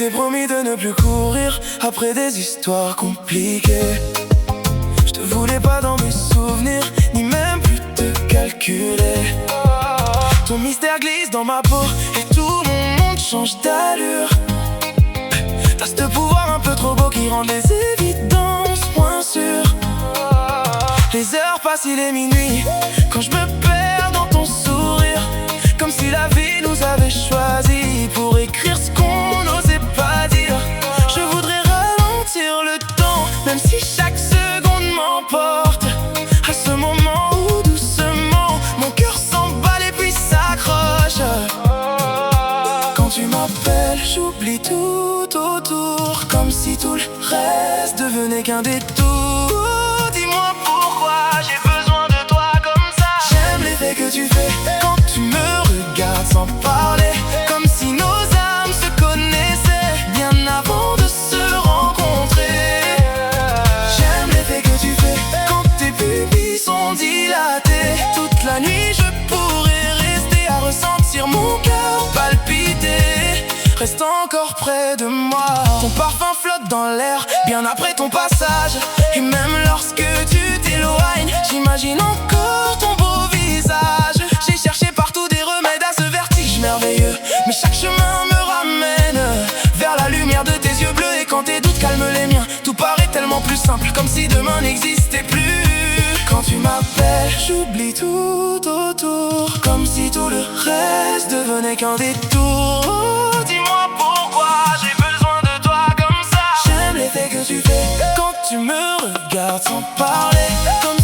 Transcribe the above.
t'ai promis de ne plus courir après des histoires compliquées. Je te voulais pas dans mes souvenirs, ni même plus te calculer. Ton mystère glisse dans ma peau et tout mon monde change d'allure. T'as ce pouvoir un peu trop beau qui rend les évidences moins sûres. Les heures passent, il est minuit, quand je me perds dans ton sourire. Comme si la vie nous avait choisis pour écrire ce qu'on n'osait pas dire. Je voudrais ralentir le temps, même si chaque seconde m'emporte. À ce moment où doucement mon cœur s'emballe et puis s'accroche. Quand tu m'appelles, j'oublie tout autour, comme si tout le reste devenait qu'un détour. Dis-moi pourquoi j'ai besoin de toi comme ça. J'aime l'effet que tu fais quand tu me regardes sans parler, comme si nos âmes se connaissaient bien avant de se rencontrer. J'aime l'effet que tu fais quand tes pupilles sont dilatées. Toute la nuit je pourrais rester à ressentir mon cœur palpiter. Reste encore près de moi. Ton parfum flotte dans l'air bien après ton passage. Et même lorsque tu t'éloignes, j'imagine encore ton beau visage. J'ai cherché partout des remèdes à ce vertige merveilleux, mais chaque chemin me ramène vers la lumière de tes yeux bleus. Et quand tes doutes calment les miens, tout paraît tellement plus simple, comme si demain n'existait plus. Quand tu m'appelles, j'oublie tout autour, comme si tout le reste devenait qu'un détour. Dis-moi pourquoi j'ai besoin de toi comme ça. J'aime l'effet que tu fais quand tu me regardes sans parler, comme